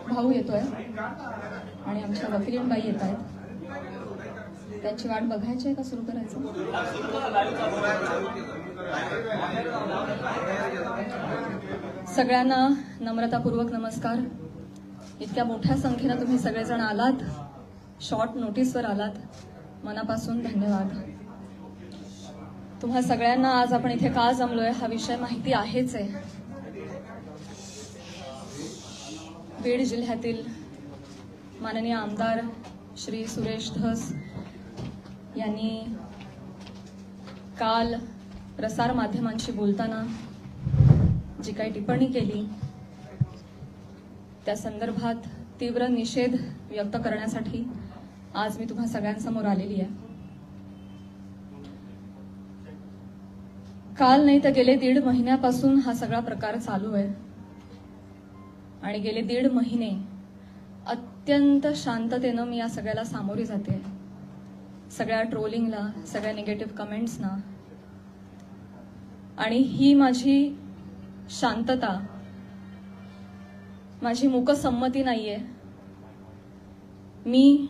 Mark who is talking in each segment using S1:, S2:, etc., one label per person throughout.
S1: भाऊ येतोय आणि आमच्या वकिलीनबाई येत आहेत. त्यांची वाट बघायची आहे का सुरू करायचं? सगळ्यांना नम्रतापूर्वक नमस्कार. इतक्या मोठ्या संख्येनं तुम्ही सगळेजण आलात, शॉर्ट नोटीसवर आलात, मनापासून धन्यवाद. तुम्हा सगळ्यांना आज आपण इथे का जमलोय हा विषय माहिती आहेच आहे. बीड जिल्ह्यातील माननीय आमदार श्री सुरेश धस यांनी काल प्रसार माध्यमांशी बोलताना जी काही टिप्पणी केली त्या संदर्भात तीव्र निषेध व्यक्त करण्यासाठी आज मी तुम्हा सगळ्यांसमोर आलेली आहे. काल नाही तर गेले 1.5 महिन्यापासून हा सगळा प्रकार चालू आहे आणि गेले 1.5 महिने अत्यंत शांततेनं मी या सगळ्याला सामोरी जाते. सगळ्या ट्रोलिंगला, सगळ्या निगेटिव्ह कमेंट्सना. आणि ही माझी शांतता, माझी मूकसंमती नाहीये. मी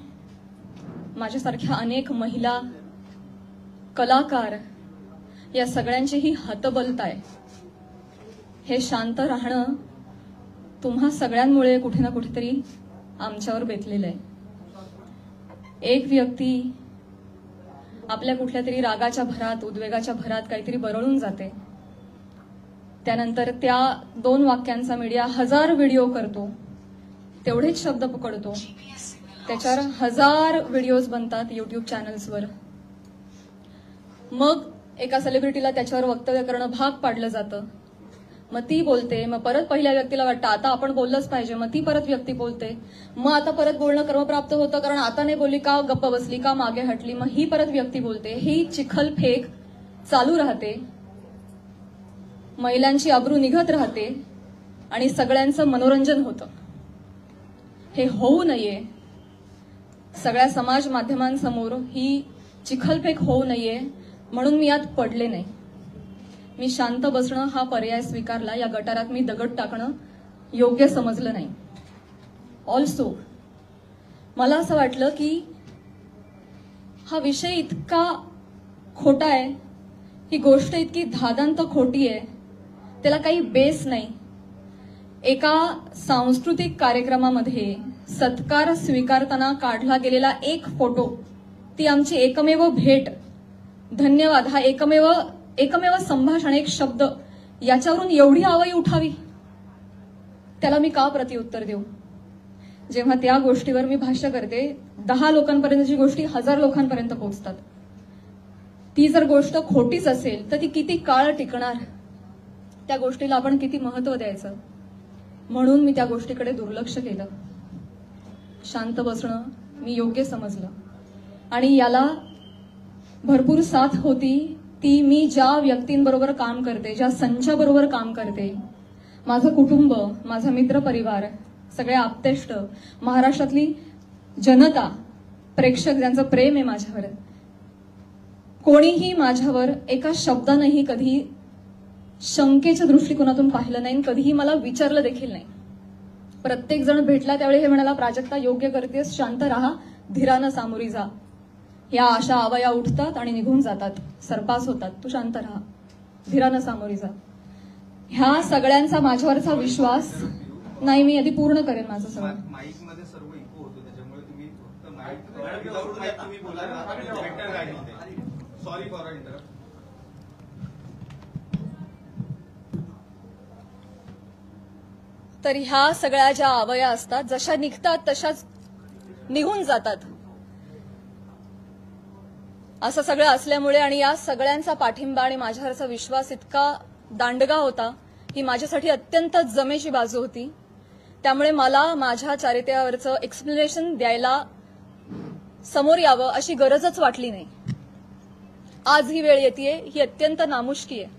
S1: माझ्यासारख्या अनेक महिला, कलाकार या सगळ्यांचीही हतबलता आहे. हे शांत राहणं तुम्हा सगळ्यांमुळे कुठे ना कुठेतरी आमच्यावर बेतलेलं आहे. एक व्यक्ती आपल्या कुठल्या तरी रागाच्या भरात, उद्वेगाच्या भरात काहीतरी बरळून जाते. त्यानंतर त्या 2 वाक्यांचा मीडिया 1000 व्हिडिओ करतो, तेवढेच शब्द पकडतो, त्याच्यावर 1000 व्हिडिओज बनतात युट्यूब चॅनल्सवर. मग एका सेलिब्रिटीला त्याच्यावर वक्तव्य करणं भाग पाडलं जातं. मग ती बोलते, मग परत पहिल्या व्यक्तीला वाटतं आता आपण बोललंच पाहिजे, मग ती परत व्यक्ती बोलते, मग आता परत बोलणं क्रमप्राप्त होतं कारण आता नाही बोलली का, गप्प बसली का, मागे हटली, मग ही परत व्यक्ती बोलते. ही चिखलफेक चालू राहते, महिलांची अब्रू निघत राहते आणि सगळ्यांचं मनोरंजन होतं. हे होऊ नये, सगळ्या समाज माध्यमांसमोर ही चिखलफेक होऊ नये म्हणून मी यात पडले नाही. मी शांत बसणं हा पर्याय स्वीकारला. या गटारात मी दगड टाकणं योग्य समजलं नाही. ऑल्सो मला असं वाटलं की हा विषय इतका खोटा आहे, ही गोष्ट इतकी धादांत खोटी आहे, त्याला काही बेस नाही. एका सांस्कृतिक कार्यक्रमामध्ये सत्कार स्वीकारताना काढला गेलेला एक फोटो, ती आमची एकमेव भेट, धन्यवाद, हा एकमेव संभाषण, एक शब्द, याच्यावरून एवढी आवई उठावी, त्याला मी का प्रत्युत्तर देऊ? जेव्हा त्या गोष्टीवर मी भाष्य करते 10 लोकांपर्यंतची गोष्टी 1000 लोकांपर्यंत पोहोचतात. ती जर गोष्ट खोटीच असेल तर ती किती काळ टिकणार, त्या गोष्टीला आपण किती महत्व द्यायचं? म्हणून मी त्या गोष्टीकडे दुर्लक्ष केलं. शांत बसणं मी योग्य समजलं आणि याला भरपूर साथ होती ती मी ज्या व्यक्तींबरोबर काम करते, ज्या संचाबरोबर काम करते, माझं कुटुंब, माझा मित्रपरिवार, सगळे आप्तेष्ट, महाराष्ट्रातली जनता, प्रेक्षक ज्यांचं प्रेम आहे माझ्यावर. कोणीही माझ्यावर एका शब्दानेही कधी शंकेच्या दृष्टिकोनातून पाहिलं नाही, कधीही मला विचारलं देखील नाही. प्रत्येक जण भेटला त्यावेळी हे म्हणाला, प्राजक्ता योग्य करतेस, शांत राहा, धीरानं सामोरी जा. या अशा आवया उठतात आणि निघून जातात, सरपास होतात, तू शांत राहा, धीरानं सामोरी जा. ह्या सगळ्यांचा माझ्यावरचा विश्वास नाही. मी आधी पूर्ण करेन माझं सगळं.
S2: माईक मध्ये सर्व इको होतो त्याच्यामुळे तुम्ही बोला सॉरी फॉर इंटरप्ट.
S1: तर ह्या सगळ्या ज्या अवया असतात जशा निघतात तशाच निघून जातात असं सगळं असल्यामुळे आणि या सगळ्यांचा पाठिंबा आणि माझ्यावरचा विश्वास इतका दांडगा होता ही माझ्यासाठी अत्यंत जमेची बाजू होती. त्यामुळे मला माझ्या चारित्र्यावरचं एक्सप्लेनेशन द्यायला समोर यावं अशी गरजच वाटली नाही. आज ही वेळ येतेय ही अत्यंत नामुष्की आहे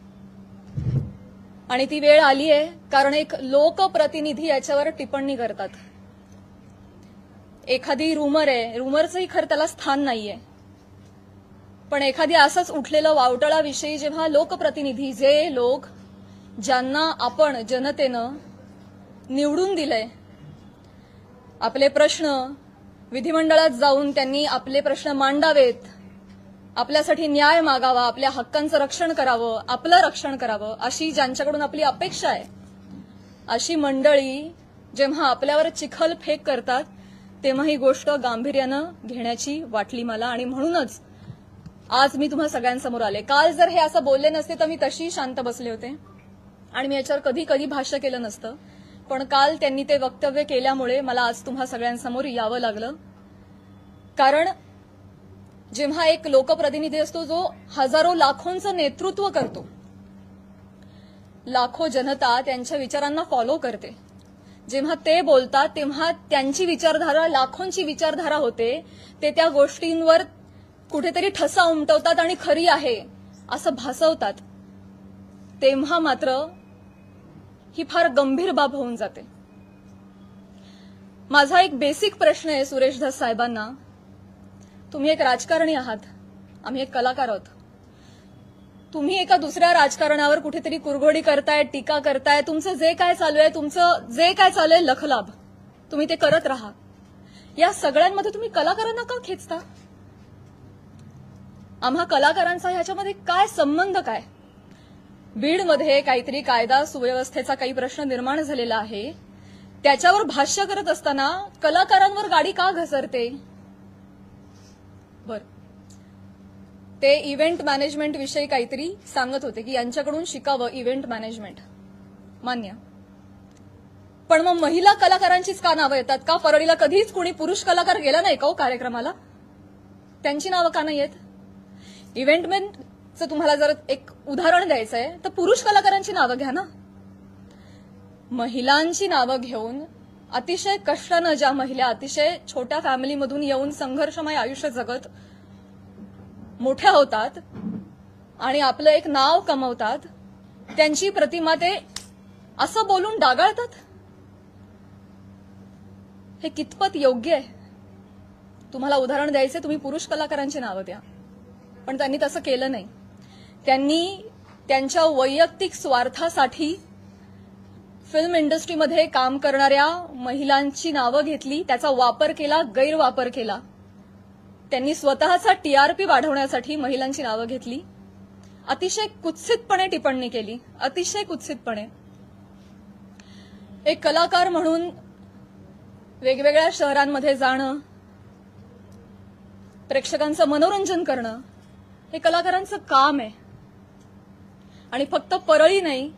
S1: आणि ती वेळ आली आहे कारण एक लोकप्रतिनिधी याच्यावर टिप्पणी करतात. एखादी रूमर आहे, रूमरचंही खरं त्याला स्थान नाहीये, पण एखादी असंच उठलेलं वावटळाविषयी जेव्हा लोकप्रतिनिधी जे लोक ज्यांना आपण जनतेनं निवडून दिलंय, आपले प्रश्न विधिमंडळात जाऊन त्यांनी आपले प्रश्न मांडावेत, आपल्यासाठी न्याय मागावा, आपल्या हक्कांचं रक्षण करावं, आपलं रक्षण करावं अशी ज्यांच्याकडून आपली अपेक्षा आहे, अशी मंडळी जेव्हा आपल्यावर चिखलफेक करतात तेव्हा ही गोष्ट गांभीर्यानं घेण्याची वाटली मला आणि म्हणूनच आज मी तुम्हा सगळ्यांसमोर आले. काल जर हे असं बोलले नसते तर मी तशी शांत बसले होते आणि मी याच्यावर कधी कधी भाष्य केलं नसतं, पण काल त्यांनी ते वक्तव्य केल्यामुळे मला आज तुम्हा सगळ्यांसमोर यावं लागलं. कारण जेव्हा एक लोकप्रतिनिधी असतो जो हजारो लाखोंचं नेतृत्व करतो, लाखो जनता त्यांच्या विचारांना फॉलो करते, जेव्हा ते बोलतात तेव्हा त्यांची विचारधारा लाखोंची विचारधारा होते, ते त्या गोष्टींवर कुठेतरी ठसा उमटवतात आणि खरी आहे असं भासवतात, तेव्हा मात्र ही फार गंभीर बाब होऊन जाते. माझा एक बेसिक प्रश्न आहे सुरेश धस साहेबांना. तुम्ही एक राजकारणी आहात, आम्ही एक कलाकार आहोत. तुम्ही एका दुसऱ्या राजकारणावर कुठेतरी कुरघोडी करताय, टीका करताय, तुमचं जे काय चालू आहे, तुमचं जे काय चालू आहे लखलाभ, तुम्ही ते करत राहा. या सगळ्यांमध्ये तुम्ही कलाकारांना का खेचता? आम्हा कलाकारांचा ह्याच्यामध्ये काय संबंध? काय बीडमध्ये काहीतरी कायदा सुव्यवस्थेचा काही प्रश्न निर्माण झालेला आहे, त्याच्यावर भाष्य करत असताना कलाकारांवर गाडी का घसरते? बर, ते इव्हेंट मॅनेजमेंट विषयी काहीतरी सांगत होते की यांच्याकडून शिकावं इव्हेंट मॅनेजमेंट, मान्य. पण मग महिला कलाकारांचीच का नावं येतात? का परळीला कधीच कोणी पुरुष कलाकार गेला नाही का कार्यक्रमाला? त्यांची नावं का नाही येत? इव्हेंटमॅनचं तुम्हाला जर एक उदाहरण द्यायचं आहे तर पुरुष कलाकारांची नावं घ्या ना. महिलांची नावं घेऊन अतिशय कष्टानं ज्या महिला अतिशय छोट्या फॅमिलीमधून येऊन संघर्षमय आयुष्य जगत मोठ्या होतात आणि आपलं एक नाव कमवतात, त्यांची प्रतिमा ते असं बोलून डागाळतात, हे कितपत योग्य आहे? तुम्हाला उदाहरण द्यायचे, तुम्ही पुरुष कलाकारांची नावं द्या. पण त्यांनी तसं केलं नाही. त्यांनी त्यांच्या वैयक्तिक स्वार्थासाठी फिल्म इंडस्ट्रीमध्ये काम करणाऱ्या महिलांची नावं घेतली, त्याचा वापर केला, गैरवापर केला. त्यांनी स्वतःचा टीआरपी वाढवण्यासाठी महिलांची नावं घेतली, अतिशय कुत्सितपणे टिप्पणी केली, अतिशय कुत्सितपणे. एक कलाकार म्हणून वेगवेगळ्या शहरांमध्ये जाणं, प्रेक्षकांचं मनोरंजन करणं हे कलाकारांचं काम आहे. आणि फक्त परळी नाही,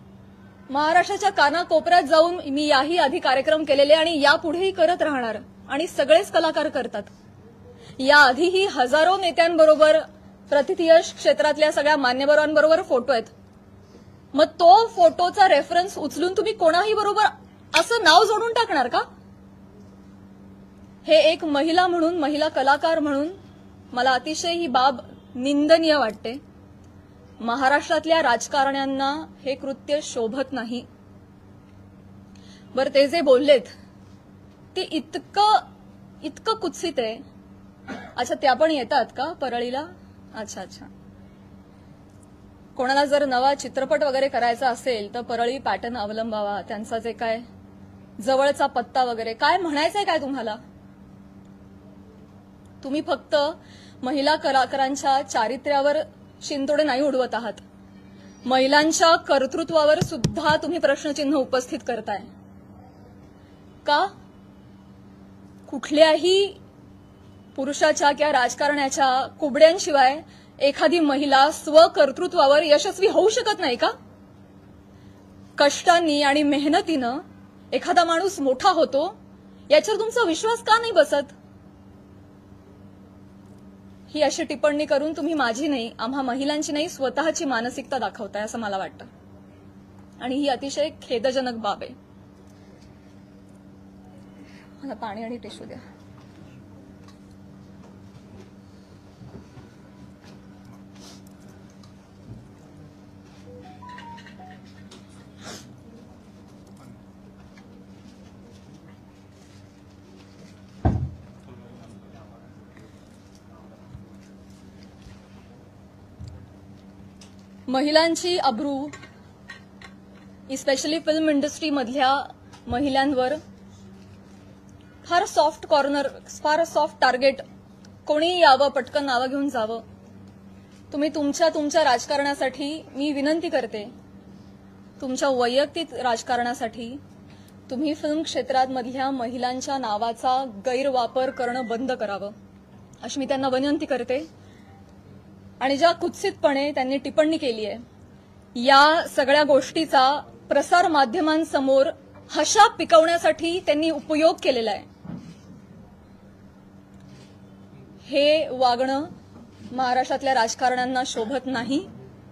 S1: महाराष्ट्राच्या कानाकोपऱ्यात जाऊन मी याही आधी कार्यक्रम केलेले आणि यापुढेही करत राहणार आणि सगळेच कलाकार करतात. याआधीही हजारो नेत्यांबरोबर, प्रतिथयश क्षेत्रातल्या सगळ्या मान्यवरांबरोबर फोटो आहेत. मग तो फोटोचा रेफरन्स उचलून तुम्ही कोणाही बरोबर असं नाव जोडून टाकणार का? हे एक महिला म्हणून, महिला कलाकार म्हणून मला अतिशय ही बाब निंदनीय वाटते. महाराष्ट्रातल्या राजकारण्यांना हे कृत्य शोभत नाही. बरं, ते जे बोललेत ते इतकं कुत्सित आहे. अच्छा, त्या पण येतात का परळीला? अच्छा अच्छा. कोणाला जर नवा चित्रपट वगैरे करायचा असेल तर परळी पॅटर्न अवलंबावा. त्यांचा जे काय जवळचा पत्ता वगैरे काय म्हणायचंय काय तुम्हाला? तुम्ही फक्त महिला कलाकारांच्या चारित्र्यावर शिंतोडे नाही उडवत आहात, महिलांच्या कर्तृत्वावर सुद्धा तुम्ही प्रश्नचिन्ह उपस्थित करताय. का? कुठल्याही पुरुषाच्या किंवा राजकारण्याच्या कुबड्यांशिवाय एखादी महिला स्वकर्तृत्वावर यशस्वी होऊ शकत नाही का? कष्टांनी आणि मेहनतीनं एखादा माणूस मोठा होतो, याच्यावर तुमचा विश्वास का नाही बसत? ही अशी टिप्पणी करून तुम्ही माझी नाही, आम्हा महिलांची नाही, स्वतःची मानसिकता दाखवताय असं मला वाटतं. आणि ही अतिशय खेदजनक बाब आहे. मला पाणी आणि टिश्यू द्या. महिलांची अब्रू, स्पेशली फिल्म इंडस्ट्रीमधल्या महिलांवर फार सॉफ्ट कॉर्नर, फार सॉफ्ट टार्गेट, कोणी यावं, पटकन नावं घेऊन जावं. तुम्ही तुमच्या राजकारणासाठी मी विनंती करते, तुमच्या वैयक्तिक राजकारणासाठी तुम्ही फिल्म क्षेत्रामधल्या महिलांच्या नावाचा गैरवापर करणं बंद करावं, अशी मी त्यांना विनंती करते. आणि ज्या कुत्सितपणे त्यांनी टिप्पणी केली आहे, या सगळ्या गोष्टीचा प्रसार माध्यमांसमोर हशा पिकवण्यासाठी त्यांनी उपयोग केलेला आहे. हे वागणं महाराष्ट्रातल्या राजकारण्यांना शोभत नाही.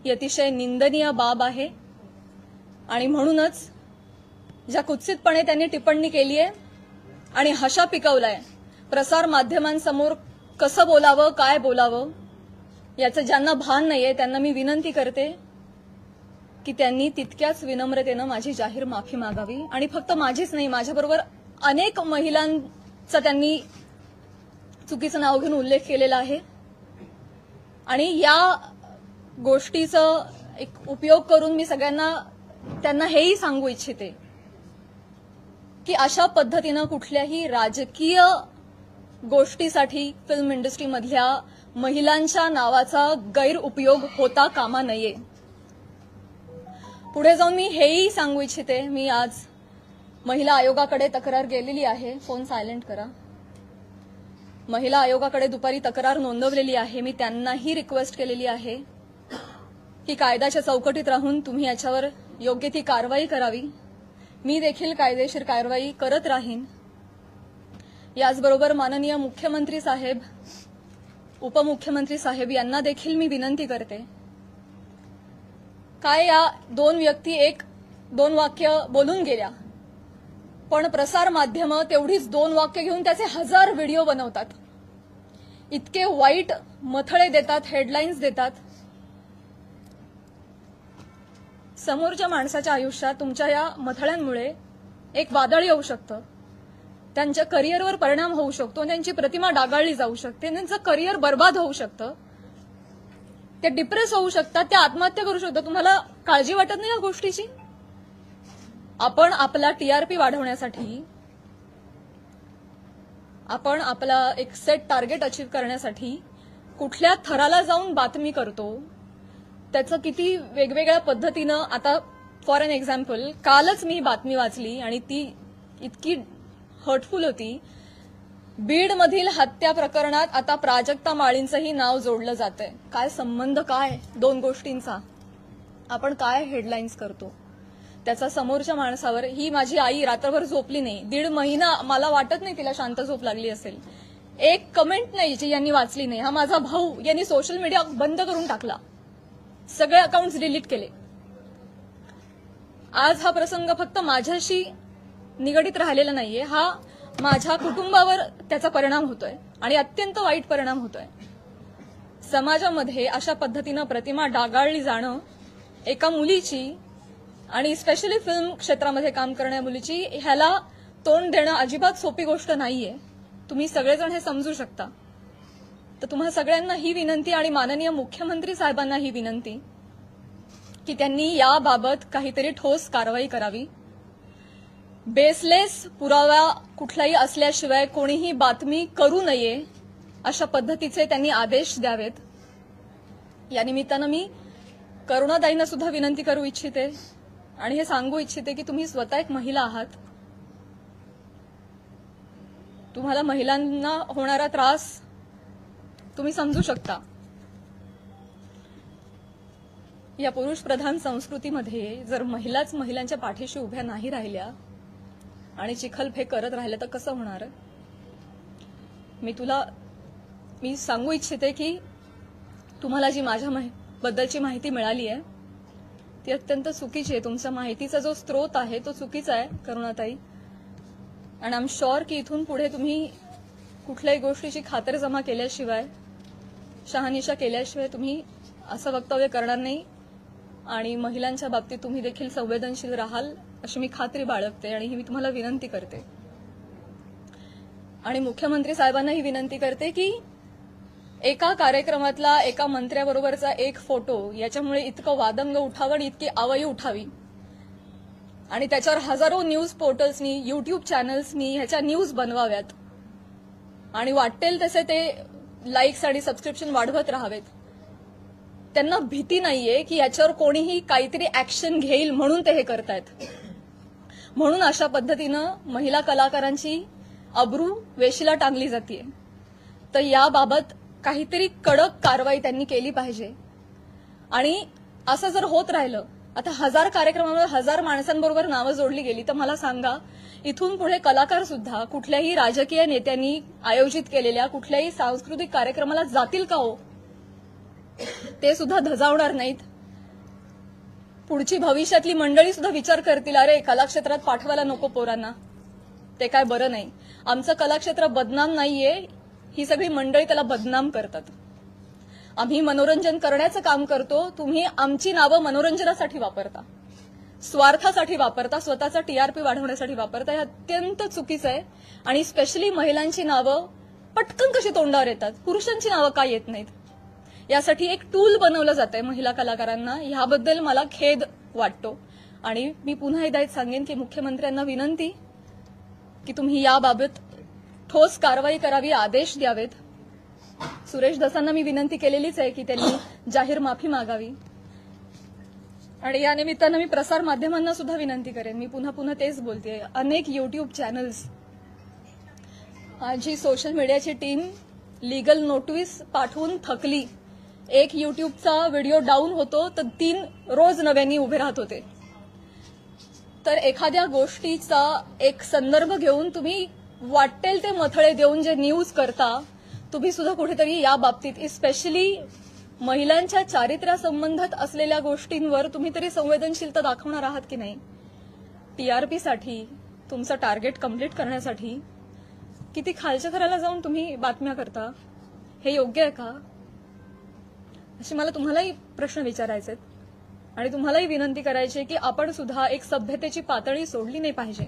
S1: ही अतिशय निंदनीय बाब आहे. आणि म्हणूनच ज्या कुत्सितपणे त्यांनी टिप्पणी केली आहे आणि हशा पिकवलाय, प्रसार माध्यमांसमोर कसं बोलावं, काय बोलावं, याचं ज्यांना भान नाहीये त्यांना मी विनंती करते की त्यांनी तितक्याच विनम्रतेनं माझी जाहीर माफी मागावी. आणि फक्त माझीच नाही, माझ्याबरोबर अनेक महिलांचा त्यांनी चुकीचं नाव घेऊन उल्लेख केलेला आहे. आणि या गोष्टीचा एक उपयोग करून मी सगळ्यांना त्यांना हेही सांगू इच्छिते की अशा पद्धतीनं कुठल्याही राजकीय गोष्टीसाठी फिल्म इंडस्ट्रीमधल्या महिलांच्या नावाचा गैरउपयोग होता कामा नये. पुढे जाऊन मी हेही सांगू इच्छिते, मी आज महिला आयोगाकडे तक्रार केलेली आहे. फोन सायलेंट करा. महिला आयोगाकडे दुपारी तक्रार नोंदवलेली आहे. मी त्यांनाही रिक्वेस्ट केलेली आहे की कायद्याच्या चौकटीत राहून तुम्ही याच्यावर योग्य ती कारवाई करावी. मी देखील कायदेशीर कारवाई करत राहीन. याचबरोबर माननीय मुख्यमंत्री साहेब, उपमुख्यमंत्री साहेब यांना देखील मी विनंती करते, काय या दोन व्यक्ती दोन वाक्य बोलून गेल्या, पण प्रसार माध्यमं तेवढीच दोन वाक्य घेऊन त्याचे 1000 व्हिडिओ बनवतात. इतके वाईट मथळे देतात, हेडलाईन्स देतात. समोरच्या माणसाच्या आयुष्यात तुमच्या या मथळ्यांमुळे एक वादळ येऊ शकतं, त्यांच्या करिअरवर परिणाम होऊ शकतो, त्यांची प्रतिमा डागाळली जाऊ शकते, त्यांचं करिअर बर्बाद होऊ शकतं, ते डिप्रेस होऊ शकतात, ते आत्महत्या करू शकतात. तुम्हाला काळजी वाटत नाही या गोष्टीची? आपण आपला टीआरपी वाढवण्यासाठी, आपण आपला एक सेट टार्गेट अचीव्ह करण्यासाठी कुठल्या थराला जाऊन बातमी करतो, त्याचं किती वेगवेगळ्या पद्धतीनं. आता फॉर एन एक्झाम्पल, कालच मी बातमी वाचली आणि ती इतकी हर्टफुल होती. बीडमधील हत्या प्रकरणात आता प्राजक्ता माळींचंही नाव जोडलं जातंय. काय संबंध, काय दोन गोष्टींचा? आपण काय हेडलाईन्स करतो त्याचा समोरच्या माणसावर. ही माझी आई रात्रभर झोपली नाही, 1.5 महिना, मला वाटत नाही तिला शांत झोप लागली असेल. एक कमेंट नाही जी यांनी वाचली नाही. हा माझा भाऊ, यांनी सोशल मीडिया बंद करून टाकला, सगळे अकाउंट्स डिलीट केले. आज हा प्रसंग फक्त माझ्याशी निगडीत राहिलेला नाहीये, हा माझ्या कुटुंबावर त्याचा परिणाम होतोय आणि अत्यंत वाईट परिणाम होतोय. समाजामध्ये अशा पद्धतीनं प्रतिमा डागाळली जाणं एका मुलीची, आणि स्पेशली फिल्म क्षेत्रामध्ये काम करणाऱ्या मुलीची, ह्याला तोंड देणं अजिबात सोपी गोष्ट नाहीये. तुम्ही सगळेजण हे समजू शकता. तर तुम्हा सगळ्यांना ही विनंती आणि माननीय मुख्यमंत्री साहेबांना ही विनंती की त्यांनी याबाबत काहीतरी ठोस कारवाई करावी. बेसलेस पुरावा कुठलाही असल्याशिवाय कोणीही बातमी करू नये, अशा पद्धतीचे त्यांनी आदेश द्यावेत. या निमित्तानं मी करुणाताईंना सुद्धा विनंती करू इच्छिते आणि हे सांगू इच्छिते की तुम्ही स्वतः एक महिला आहात. तुम्हाला महिलांना होणारा त्रास तुम्ही समजू शकता. या पुरुष प्रधान संस्कृतीमध्ये जर महिलाच महिलांच्या पाठीशी उभ्या नाही राहिल्या आणि चिखलफेक करत राहिल्या तर कसं होणार? मी सांगू इच्छिते की तुम्हाला जी माझ्या बद्दलची माहिती मिळाली आहे ती अत्यंत चुकीची आहे. तुमच्या माहितीचा जो स्रोत आहे तो चुकीचा आहे करुणाताई. आणि आय एम शुअर की इथून पुढे तुम्ही कुठल्याही गोष्टीची खातरजमा केल्याशिवाय, शहानिशा केल्याशिवाय तुम्ही असं वक्तव्य करणार नाही आणि महिलांच्या बाबतीत तुम्ही देखील संवेदनशील राहाल अशी मी खात्री बाळगते आणि ही मी तुम्हाला विनंती करते. आणि मुख्यमंत्री साहेबांनाही विनंती करते की एका कार्यक्रमातला एका मंत्र्याबरोबरचा एक फोटो याच्यामुळे इतकं वादंग उठावं आणि इतकी आवई उठावी आणि त्याच्यावर हजारो न्यूज पोर्टल्सनी, युट्यूब चॅनल्सनी ह्याच्या न्यूज बनवाव्यात आणि वाटेल तसे ते लाईक्स आणि सबस्क्रिप्शन वाढवत राहावेत. त्यांना भीती नाहीये की याच्यावर कोणीही काहीतरी ऍक्शन घेईल म्हणून ते हे करतायत. म्हणून अशा पद्धतीनं महिला कलाकारांची अब्रू वेशीला टांगली जाते. तर याबाबत काहीतरी कडक कारवाई त्यांनी केली पाहिजे. आणि असं जर होत राहिलं, आता 1000 कार्यक्रमांवर 1000 माणसांबरोबर नावं जोडली गेली तर मला सांगा इथून पुढे कलाकार सुद्धा कुठल्याही राजकीय नेत्यांनी आयोजित केलेल्या कुठल्याही सांस्कृतिक कार्यक्रमाला जातील का हो? ते सुद्धा धजावणार नाहीत. पुढची भविष्यातली मंडळी सुद्धा विचार करतील, अरे कलाक्षेत्रात पाठवायला नको पोरांना, ते काय बरं नाही. आमचं कलाक्षेत्र बदनाम नाहीये, ही सगळी मंडळी त्याला बदनाम करतात. आम्ही मनोरंजन करण्याचं काम करतो, तुम्ही आमची नावं मनोरंजनासाठी वापरता, स्वार्थासाठी वापरता, स्वतःचा टीआरपी वाढवण्यासाठी वापरता. हे अत्यंत चुकीचं आहे. आणि स्पेशली महिलांची नावं पटकन कशी तोंडावर येतात, पुरुषांची नावं का येत नाहीत, यासाठी एक टूल बनवलं जातंय महिला कलाकारांना. ह्याबद्दल मला खेद वाटतो. आणि मी पुन्हा एकदा सांगेन की मुख्यमंत्र्यांना विनंती की तुम्ही याबाबत ठोस कारवाई करावी, आदेश द्यावेत. सुरेश धसांना मी विनंती केलेलीच आहे की त्यांनी जाहीर माफी मागावी. आणि या निमित्तानं मी प्रसार माध्यमांना सुद्धा विनंती करेन. मी पुन्हा तेच बोलतेय, अनेक युट्यूब चॅनल्स, माझी सोशल मीडियाची टीम लीगल नोटीस पाठवून थकली. एक युट्यूबचा व्हिडिओ डाऊन होतो तर 3 रोज नव्याने उभे राहत होते. तर एखाद्या गोष्टीचा एक संदर्भ घेऊन तुम्ही वाटेल ते मथळे देऊन जे न्यूज करता, तुम्ही सुद्धा कुठेतरी या बाबतीत स्पेशली महिलांच्या चारित्र्यासंबंधात असलेल्या गोष्टींवर तुम्ही तरी संवेदनशीलता दाखवणार आहात की नाही? टीआरपीसाठी, तुमचं टार्गेट कंप्लीट करण्यासाठी किती खालच्या थराला जाऊन तुम्ही बातम्या करता, हे योग्य आहे का? असे मला तुम्हालाही प्रश्न विचारायचे आणि तुम्हालाही विनंती करायची की आपण सुद्धा एक सभ्यतेची पातळी सोडली नाही पाहिजे.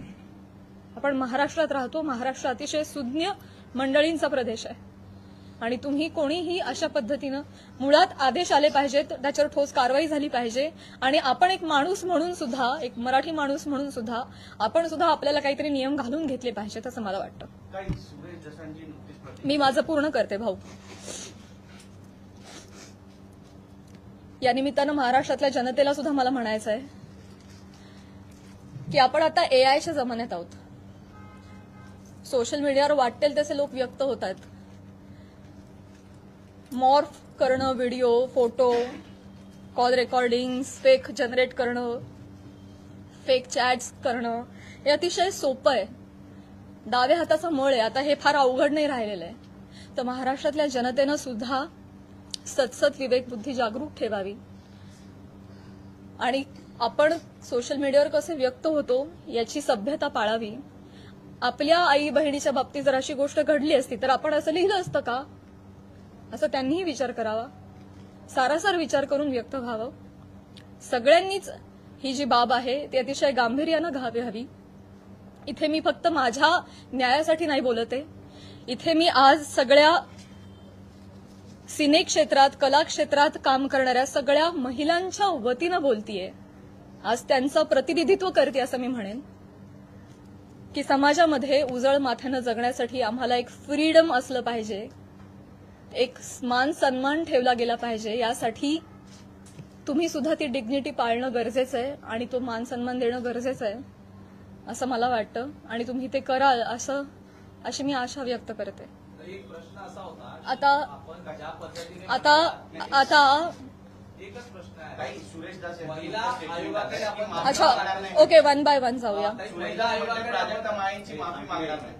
S1: आपण महाराष्ट्रात राहतो, महाराष्ट्र अतिशय सुज्ञ मंडळींचा प्रदेश आहे आणि तुम्ही कोणीही अशा पद्धतीनं मुळात आदेश आले पाहिजेत, त्याच्यावर ठोस कारवाई झाली पाहिजे. आणि आपण एक माणूस म्हणून सुद्धा, एक मराठी माणूस म्हणून सुद्धा आपण सुद्धा आपल्याला काहीतरी नियम घालून घेतले पाहिजेत असं मला वाटतं. मी माझं पूर्ण करते भाऊ. या निमित्तानं महाराष्ट्रातल्या जनतेला सुद्धा मला म्हणायचं आहे की आपण आता एआयच्या जमान्यात आहोत. सोशल मीडियावर वाटेल तसे लोक व्यक्त होत आहेत. मॉर्फ करणं, video, photo, call recordings fake generate करणं, फेक चॅट्स करणं हे अतिशय सोपं आहे. डाव्या हाताचा मळ आहे. आता हे फार अवघड नाही राहिलेलं आहे. तर महाराष्ट्रातल्या जनतेनं सुद्धा सतसत विवेकबुद्धी जागरूक ठेवावी आणि आपण सोशल मीडियावर कसे व्यक्त होतो याची सभ्यता पाळावी. आपल्या आई बहिणीच्या बाबतीत जर अशी गोष्ट घडली असती तर आपण असं लिहिलं असतं का, असं त्यांनीही विचार करावा. सारासार विचार करून व्यक्त व्हावं. सगळ्यांनीच ही जी बाब आहे ती अतिशय गांभीर्यानं घ्यावी. इथे मी फक्त माझ्या न्यायासाठी नाही बोलत आहे. इथे मी आज सगळ्या सिने क्षेत्रात, कला क्षेत्रात काम करणाऱ्या सगळ्या महिलांच्या वतीनं बोलतीये. आज त्यांचं प्रतिनिधित्व करते असं मी म्हणेन की समाजामध्ये उजळ माथ्यानं जगण्यासाठी आम्हाला एक फ्रीडम असलं पाहिजे, एक मान सन्मान ठेवला गेला पाहिजे. यासाठी तुम्ही सुद्धा ती डिग्निटी पाळणं गरजेचं आहे आणि तो मान सन्मान देणं गरजेचं आहे असं मला वाटतं आणि तुम्ही ते कराल अशी मी आशा व्यक्त करते.
S2: एक प्रश्न असा होता
S1: आता
S2: आपण ज्या पद्धतीने
S1: आता
S2: एकच प्रश्न आहे सुरेश दास महिला आयोगाकडे आपण
S1: अच्छा ओके वन बाय वन जाऊया.
S2: महिला आयोगाकडे
S3: प्राजक्ता माळींची माफी मागणार नाही.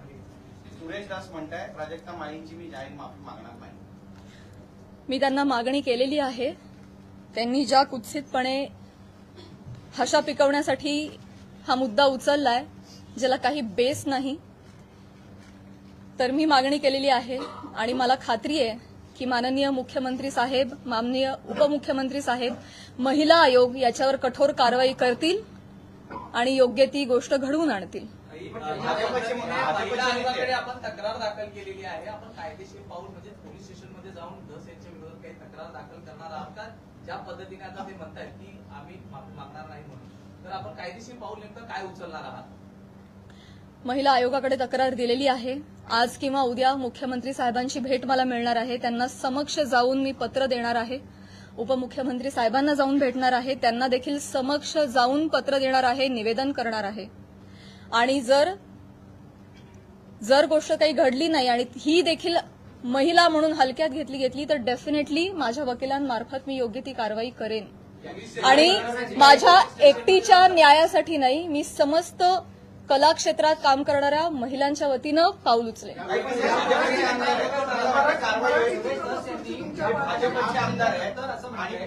S3: सुरेश दास म्हणताय प्राजक्ता माळींची मी जाहीर माफी मागणार नाही.
S1: मी त्यांना मागणी केलेली आहे. त्यांनी ज्या कुत्सितपणे हशा पिकवण्यासाठी हा मुद्दा उचललाय ज्याला काही बेस नाही, तर मी मागणी केलेली आहे आणि मला खात्री आहे की माननीय मुख्यमंत्री साहेब, माननीय उपमुख्यमंत्री साहेब महिला आयोग याच्यावर कठोर कारवाई करतील आणि योग्य ती गोष्ट घडवून आणतील.
S2: महिला आयोगाकडे आपण तक्रार दाखल केलेली आहे. आपण कायदेशीर पाऊल म्हणजे पोलीस स्टेशनमध्ये जाऊन धस यांच्या विरोधात काही तक्रार दाखल करणार आहात का? ज्या पद्धतीने आता ते म्हणतायत की आम्ही माफी मागणार नाही म्हणून, तर आपण कायदेशीर पाऊल नेमकं काय उचलणार आहात?
S1: महिला आयोगाकडे तक्रार दिलेली आहे. आज किंवा उद्या मुख्यमंत्री साहेबांची भेट मला मिळणार आहे. त्यांना समक्ष जाऊन मी पत्र देणार आहे. उपमुख्यमंत्री साहेबांना जाऊन भेटणार आहे. त्यांना देखील समक्ष जाऊन पत्र देणार आहे, निवेदन करणार आहे. आणि जर गोष्ट काही घडली नाही आणि ही देखील महिला म्हणून हलक्यात घेतली तर डेफिनेटली माझ्या वकिलांमार्फत मी योग्य ती कारवाई करेन. आणि माझ्या एकटीच्या न्यायासाठी नाही, मी समस्त कला क्षेत्रात काम करणाऱ्या महिलांच्या वतीनं पाऊल उचलेन.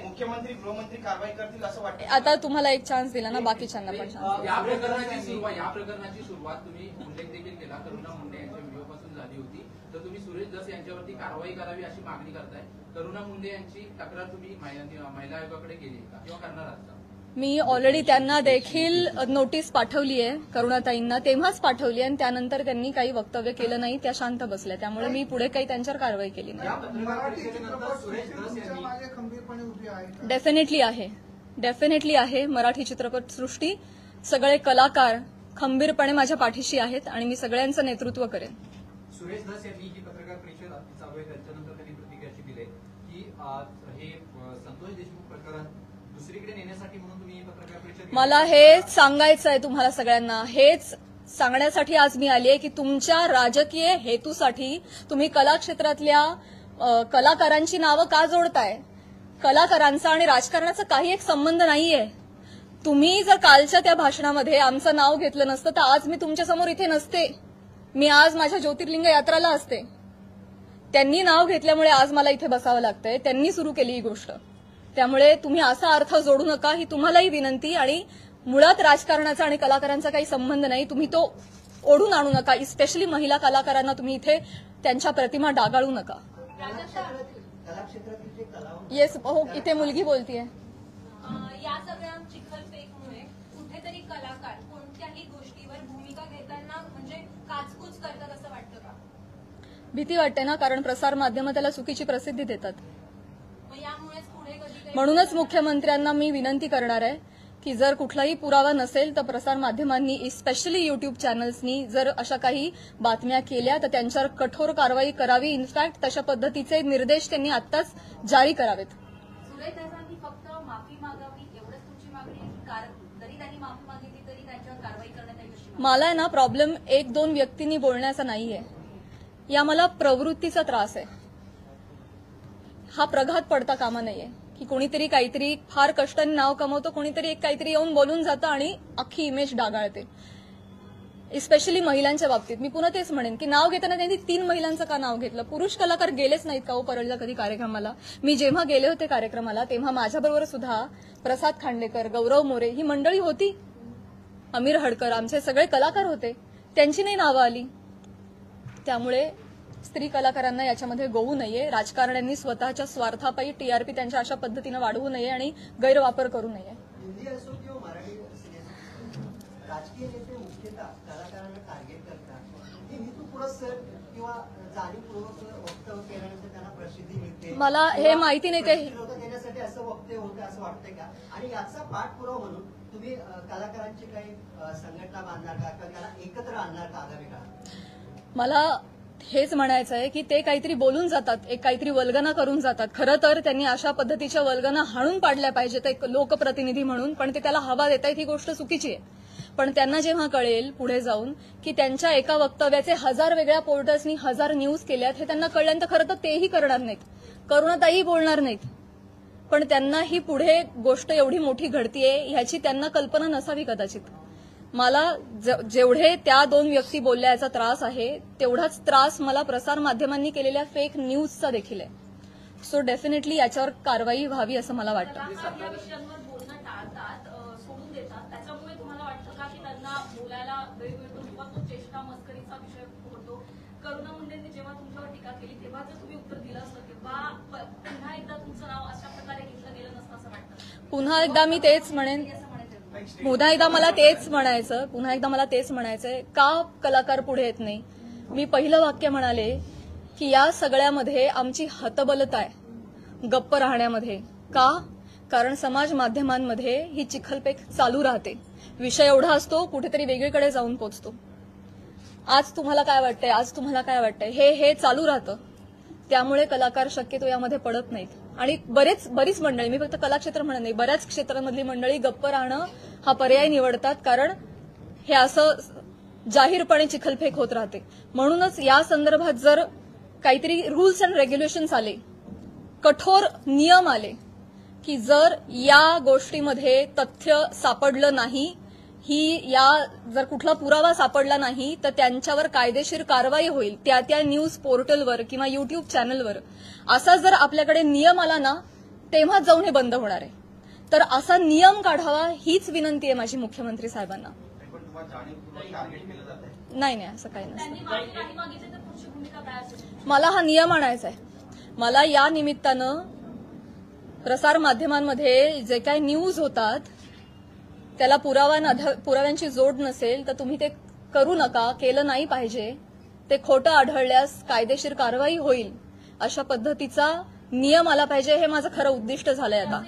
S3: मुख्यमंत्री गृहमंत्री कारवाई करतील असं वाटतं.
S1: आता तुम्हाला एक चान्स दिला ना, बाकीच्यांना पण चान्स.
S4: या प्रकरणाची सुरुवात तुम्ही उल्लेख देखील केला करुणा मुंडे यांच्या व्हिडिओपासून झाली होती, तर तुम्ही सुरेश दस यांच्यावरती कारवाई करावी अशी मागणी करताय. करुणा मुंडे यांची तक्रार तुम्ही महिला आयोगाकडे केली का किंवा करणार आहात का?
S1: मी ऑलरेडी त्यांना देखील नोटीस पाठवली आहे, करुणाताईंना तेव्हाच पाठवली आहे आणि त्यानंतर त्यांनी काही वक्तव्य केलं नाही, त्या शांत बसल्या. त्यामुळे मी पुढे काही त्यांच्यावर कारवाई केली नाही. डेफिनेटली आहे. मराठी चित्रपटसृष्टी सगळे कलाकार खंबीरपणे माझ्या पाठीशी आहेत आणि मी सगळ्यांचं नेतृत्व करेन.
S5: सुरेश दस यांनी ही पत्रकार परिषद चालू आहे त्याच्यानंतर त्यांनी प्रतिक्रिया अशी दिली की हे संतोष देशमुख प्रकरण दुसरीकडे नेण्यासाठी म्हणून तुम्ही ही पत्रकार परिषद.
S1: मला हेच सांगायचं आहे तुम्हाला सगळ्यांना, हेच सांगण्यासाठी आज मी आली आहे की तुमच्या राजकीय हेतूसाठी तुम्ही कला क्षेत्रातल्या कलाकारांची नावं का जोडताय? कलाकारांचा आणि राजकारणाचा काही एक संबंध नाहीये. तुम्ही जर कालच्या त्या भाषणामध्ये आमचं नाव घेतलं नसतं तर आज मी तुमच्यासमोर इथे नसते. मी आज माझ्या ज्योतिर्लिंग यात्राला असते. त्यांनी नाव घेतल्यामुळे आज मला इथे बसावं लागतंय. त्यांनी सुरू केली ही गोष्ट. त्यामुळे तुम्ही असा अर्थ जोडू नका, ही तुम्हालाही विनंती. आणि मुळात राजकारणाचा आणि कलाकारांचा काही संबंध नाही. तुम्ही तो ओढून आणू नका. स्पेशली महिला कलाकारांना तुम्ही इथे त्यांच्या प्रतिमा डागाळू नका. येस, हो, इथे मुलगी बोलतीये.
S6: या सगळ्या चिखलफेकमुळे कुठेतरी कलाकार कोणत्याही गोष्टीवर भूमिका घेताना म्हणजे काचकूच करतात असं वाटतं का?
S1: भीती वाटते ना, कारण प्रसार माध्यमं त्याला चुकीची प्रसिद्धी देतात.
S6: मग यामुळेच पुढे कधी
S1: म्हणूनच मुख्यमंत्र्यांना मी विनंती करणार आहे की जर कुठलाही पुरावा नसेल तर प्रसार माध्यमांनी, स्पेशली युट्यूब चॅनल्सनी जर अशा काही बातम्या केल्या तर त्यांच्यावर कठोर कारवाई करावी. इनफॅक्ट तशा पद्धतीचे निर्देश त्यांनी आत्ताच जारी करावेत.
S6: सुरेश दासांनी फक्त माफी मागावी एवढंच तुमची मागणी आहे की कारण जरी त्यांनी माफी मागितली तरी त्यांच्यावर कारवाई करण्यात येईल अशी?
S1: मला आहे ना प्रॉब्लेम एक दोन व्यक्तींनी बोलण्याचा नाहीये. या मला प्रवृत्तीचा त्रास आहे. हा प्रघात पडता कामा नाहीये की कोणीतरी काहीतरी फार कष्टाने नाव कमवतो, कोणीतरी एक काहीतरी येऊन बोलून जातं आणि अख्खी इमेज डागाळते. स्पेशली महिलांच्या बाबतीत मी पुन्हा तेच म्हणेन की नाव घेताना त्यांनी 3 महिलांचं का नाव घेतलं? पुरुष कलाकार गेलेच नाहीत का हो परळला कधी कार्यक्रमाला? मी जेव्हा गेले होते कार्यक्रमाला तेव्हा माझ्याबरोबर सुद्धा प्रसाद खांडेकर, गौरव मोरे ही मंडळी होती. अमीर हडकर, आमचे सगळे कलाकार होते. त्यांची नाही नावं आली. त्यामुळे स्त्री कलाकारांना याच्यामध्ये गोवू नये. राजकारण्यांनी स्वतःच्या स्वार्थापायी टीआरपी त्यांच्या अशा पद्धतीनं वाढवू नये आणि गैरवापर करू नये.
S7: हिंदी असो किंवा मराठी राजकीय नेते मुख्यतः कलाकारांना टार्गेट करतात. हे हेतुपुरस्सर किंवा जाणीवपूर्वक वक्तव्य केल्यानंतर त्यांना प्रसिद्धी मिळते.
S1: मला हे माहिती नाही ते
S7: देण्यासाठी असं वक्तव्य होतं असं वाटतंय का? आणि याचा पाठपुरावा म्हणून तुम्ही कलाकारांची काही संघटना बांधणार का किंवा त्याला एकत्र आणणार का आगामी काळात?
S1: मला हेच म्हणायचं आहे की ते काहीतरी बोलून जातात, एक काहीतरी वल्गना करून जातात. खरं तर त्यांनी अशा पद्धतीच्या वल्गना हाणून पाडल्या पाहिजेत एक लोकप्रतिनिधी म्हणून, पण ते त्याला हवा देत आहेत ही गोष्ट चुकीची आहे. पण त्यांना जेव्हा कळेल पुढे जाऊन की त्यांच्या एका वक्तव्याचे 1000 वेगळ्या पोर्टल्सनी 1000 न्यूज केल्यात हे त्यांना कळल्यानंतर खरं तर तेही करणार नाहीत, करुणाताई बोलणार नाहीत. पण त्यांना ही पुढे गोष्ट एवढी मोठी घडतीये ह्याची त्यांना कल्पना नसावी कदाचित. मला जेवढे त्या 2 व्यक्ती बोलल्या याचा त्रास आहे तेवढाच त्रास मला प्रसारमाध्यमांनी केलेल्या फेक न्यूजचा देखील आहे. सो डेफिनेटली याच्यावर कारवाई व्हावी असं मला वाटतं.
S6: या विषयांवर बोलणं टाळतात, सोडून देतात. त्याच्यामुळे तुम्हाला वाटतं का की त्यांना बोलायला वेळ मिळतो किंवा तो चेष्टा मस्करीचा विषय होतो? करुणा मुंडेंनी जेव्हा तुमच्यावर टीका केली तेव्हा जर तुम्ही उत्तर दिलं असतं तेव्हा पुन्हा एकदा तुमचं नाव अशा प्रकारे घेतलं गेलं नसतं असं वाटतं?
S1: पुन्हा एकदा मी तेच म्हणेन, पुन्हा एकदा मला तेच म्हणायचंय का कलाकार पुढे येत नाही. मी पहिलं वाक्य म्हणाले की या सगळ्यामध्ये आमची हतबलता आहे गप्प राहण्यामध्ये. का? कारण समाज माध्यमांमध्ये ही चिखलपेक चालू राहते. विषय एवढा असतो कुठेतरी वेगळीकडे जाऊन पोचतो. आज तुम्हाला काय वाटतंय हे चालू राहतं. त्यामुळे कलाकार शक्यतो यामध्ये पडत नाहीत. आणि बरीच मंडळी, मी फक्त कलाक्षेत्र म्हणत नाही, बऱ्याच क्षेत्रांमधली मंडळी गप्प राहणं हा पर्याय निवडतात कारण हे असं जाहीरपणे चिखलफेक होत राहते. म्हणूनच या संदर्भात जर काहीतरी रूल्स अँड रेग्युलेशन्स आले, कठोर नियम आले की जर या गोष्टीमध्ये तथ्य सापडलं नाही, जर कुठला पुरावा सापडला नाही तर त्यांच्यावर कायदेशीर कारवाई होईल त्या न्यूज पोर्टलवर किंवा युट्यूब चॅनलवर. असा जर आपल्याकडे नियम आला ना तेव्हा जाऊन हे बंद होणार आहे. तर असा नियम काढावा हीच विनंती आहे माझी मुख्यमंत्री साहेबांना. नाही असं काही नसतं. मला हा नियम आणायचा आहे. मला या निमित्तानं प्रसार माध्यमांमध्ये जे काही न्यूज होतात त्याला पुराव्यांची जोड नसेल तर तुम्ही ते करू नका, केलं नाही पाहिजे. ते खोटं आढळल्यास कायदेशीर कारवाई होईल अशा पद्धतीचा नियम आला पाहिजे. हे माझं खरं उद्दिष्ट झालंय. आता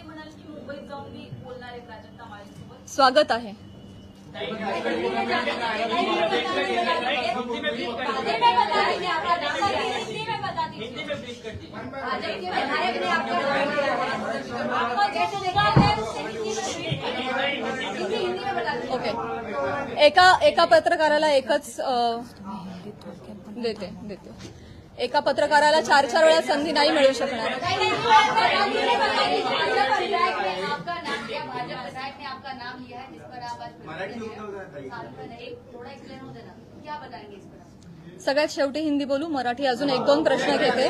S1: स्वागत आहे. ओके, एका पत्रकाराला एकच देते. एका पत्रकाराला 4 वेळा संधी नाही मिळू शकणार. सगळ्यात शेवटी हिंदी बोलू, मराठी अजून 1-2 प्रश्न घेते.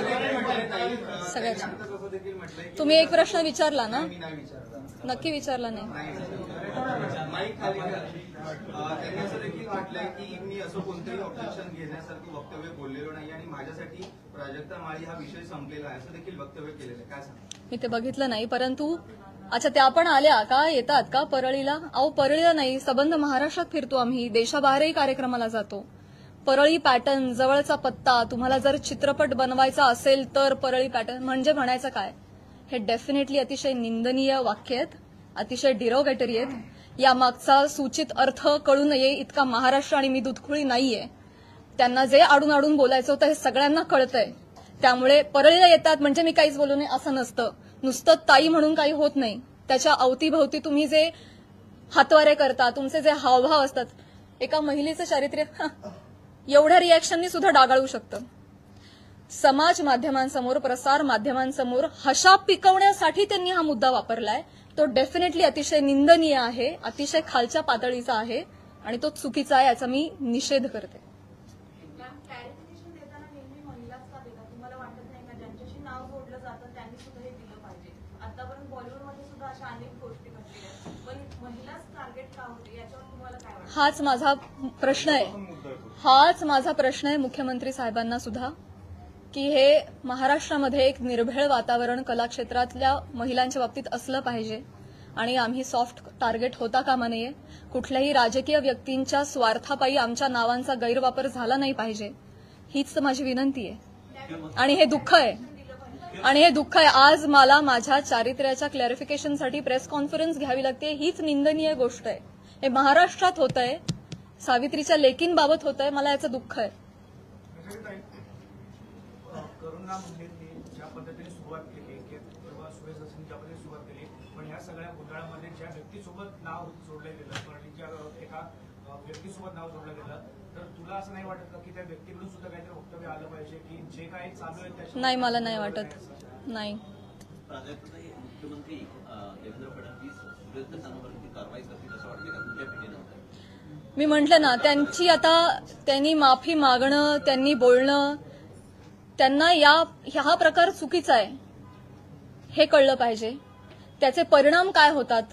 S1: सगळ्यात तुम्ही एक प्रश्न विचारला ना? नक्की विचारला नाही.
S3: त्यांनी असं देखील म्हटलंय की मी असं कोणतंही ऑब्जेक्शन घेण्यासारखं वक्तव्य बोललेलो नाही आणि माझ्यासाठी प्राजक्ता माळी हा विषय संपलेला आहे असं देखील वक्तव्य केलेलं आहे. काय सांगा?
S1: मी ते बघितलं नाही, परंतु अच्छा त्या पण आल्या का, येतात का परळीला? अहो परळीला नाही, सबंध महाराष्ट्रात फिरतो आम्ही, देशाबाहेरही कार्यक्रमाला जातो. परळी पॅटर्न, जवळचा पत्ता, तुम्हाला जर चित्रपट बनवायचा असेल तर परळी पॅटर्न म्हणजे म्हणायचं काय? हे डेफिनेटली अतिशय निंदनीय वाक्य आहेत, अतिशय डिरोगेटरी आहेत. यामागचा सूचित अर्थ कळू नये इतका महाराष्ट्र आणि मी दुधखुळी नाहीये. त्यांना जे आडून बोलायचं होतं हे सगळ्यांना कळतंय. त्यामुळे परळीला येतात म्हणजे मी काहीच बोलू नये असं नसतं. नुसतं ताई म्हणून काही होत नाही. त्याच्या अवतीभवती तुम्ही जे हातवारे करता, तुमचे जे हावभाव असतात, एका महिलेचं चारित्र्य एवढ्या रिॲक्शननी सुद्धा डागाळू शकतं. समाज माध्यमांसमोर, प्रसार माध्यमांसमोर हशा पिकवण्यासाठी त्यांनी हा मुद्दा वापरलाय. तो डेफिनेटली अतिशय निंदनीय आहे, अतिशय खालच्या पातळीचा आहे आणि तो चुकीचा आहे, याचा मी निषेध करते.
S6: तुम्हाला वाटत नाही का ज्यांच्याशी नाव जोडलं जातं त्यांनी सुद्धा हे दिलं पाहिजे? आतापर्यंत बॉलिवूडमध्ये सुद्धा अशा अनेक गोष्टी घडलेल्या, पण महिलाच टार्गेट का होते याच्यावर तुम्हाला काय वाटतं?
S1: हाच माझा प्रश्न आहे मुख्यमंत्री साहेबांना सुद्धा, की हे महाराष्ट्रामध्ये एक निर्भेळ वातावरण कलाक्षेत्रातल्या महिलांच्या बाबतीत असलं पाहिजे आणि आम्ही सॉफ्ट टार्गेट होता कामा नये. कुठल्याही राजकीय व्यक्तींच्या स्वार्थापायी आमच्या नावांचा गैरवापर झाला नाही पाहिजे, हीच तर माझी विनंती आहे. आणि हे दुःख आहे, आज मला माझ्या चारित्र्याच्या क्लॅरिफिकेशनसाठी प्रेस कॉन्फरन्स घ्यावी लागते. हीच निंदनीय गोष्ट आहे. हे महाराष्ट्रात होत आहे, सावित्रीच्या लेकींबाबत होत आहे. मला याचं दुःख आहे.
S8: करुणा मुंडेंनी ज्या पद्धतीने सुरुवात केली किंवा सुरेश दसनी ज्या पद्धतीने सुरुवात केली, पण ह्या सगळ्या घोटाळ्यामध्ये ज्या व्यक्तीसोबत नाव जोडलं गेलं पण ज्या एका व्यक्तीसोबत नाव जोडलं गेलं, तर तुला असं नाही वाटत का की त्या व्यक्तीकडून सुद्धा काहीतरी वक्तव्य आलं पाहिजे की जे काही चालू आहे त्याच्या
S1: नाही, मला नाही वाटत. नाही.
S9: मुख्यमंत्री देवेंद्र फडणवीस सुरेश दसांवरती कारवाई करतील असं वाटतं का तुमच्या भेटीनंतर?
S1: मी म्हटलं ना, त्यांनी माफी मागणं, त्यांनी बोलणं, त्यांना हा प्रकार चुकीचा आहे हे कळलं पाहिजे. त्याचे परिणाम काय होतात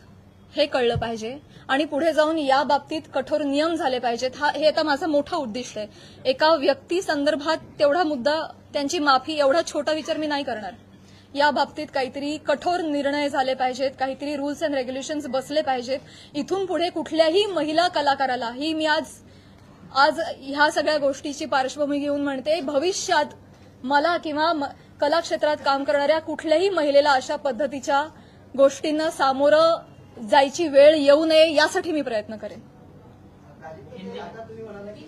S1: हे कळलं पाहिजे आणि पुढे जाऊन या बाबतीत कठोर नियम झाले पाहिजेत. हे आता माझं मोठं उद्दिष्ट आहे. एका व्यक्ती संदर्भात तेवढा मुद्दा, त्यांची माफी, एवढा छोटा विचार मी नाही करणार. या बाबतीत काहीतरी कठोर निर्णय झाले पाहिजेत, काहीतरी रूल्स अँड रेग्युलेशन्स बसले पाहिजेत. इथून पुढे कुठल्याही महिला कलाकाराला, ही मी आज ह्या सगळ्या गोष्टीची पार्श्वभूमी घेऊन म्हणते, भविष्यात मला किंवा कला क्षेत्रात काम करणाऱ्या कुठल्याही महिलेला अशा पद्धतीच्या गोष्टींना सामोरं जायची वेळ येऊ नये यासाठी मी प्रयत्न करेन.
S7: आता तुम्ही म्हणाला की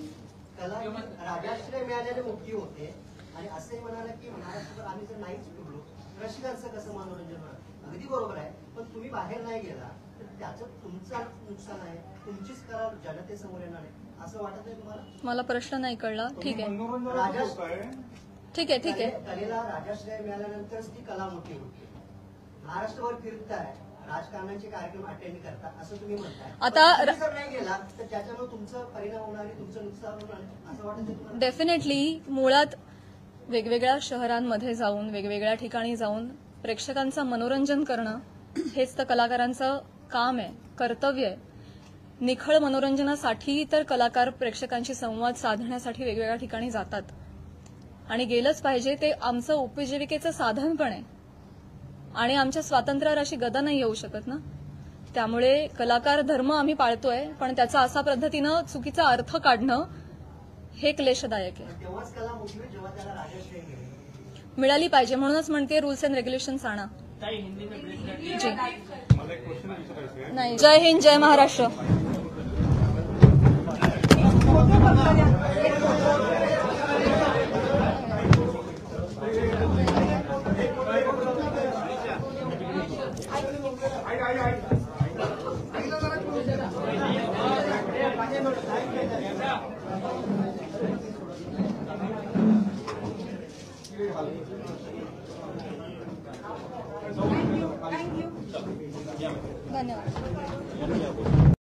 S7: कला राजाश्रय मिळालेले मुक्ती होते आणि असंही म्हणाला की महाराष्ट्रात आम्ही जर नाहीच फिरलो रसिकांचं कसं मनोरंजन होणार. अगदी बरोबर आहे, पण तुम्ही बाहेर नाही गेला तर त्याचं तुमचं नुकसान आहे, तुमचीच कला जनतेसमोर येणार आहे असं वाटत नाही तुम्हाला?
S1: मला प्रश्न नाही कळला. ठीक आहे.
S7: कलेला राजाश्रय मिळाल्यानंतरच ती कला मोठी होती. महाराष्ट्रभर फिरताय, राजकारणाचे कार्यक्रम अटेंड करता असं तुम्ही म्हणताय.
S1: आता
S7: जर नाही गेला तर त्याच्यामुळे तुमचं परिणाम होणार आहे, तुमचं नुकसान होणार आहे असं वाटत तुम्हाला?
S1: डेफिनेटली मुळात वेगवेगळ्या शहरांमध्ये जाऊन, वेगवेगळ्या ठिकाणी जाऊन प्रेक्षकांचं मनोरंजन करणं हेच तर कलाकारांचं काम आहे, कर्तव्य आहे. निखळ मनोरंजनासाठी तर कलाकार प्रेक्षकांशी संवाद साधण्यासाठी वेगवेगळ्या ठिकाणी जातात आणि गेलंच पाहिजे. ते आमचं उपजीविकेचं साधन पण आहे आणि आमच्या स्वातंत्र्यावर अशी गदा नाही येऊ शकत ना. त्यामुळे कलाकार धर्म आम्ही पाळतोय, पण त्याचा असा पद्धतीनं चुकीचा अर्थ काढणं हे क्लेशदायक आहे.
S7: तेव्हाच कला मोठी होईल जेव्हा त्याला राजाश्रय
S1: मिळाली पाहिजे. म्हणूनच म्हणते रूल्स अँड रेग्युलेशन्स आणा. नाही. जय हिंद, जय महाराष्ट्र. धन्यवाद.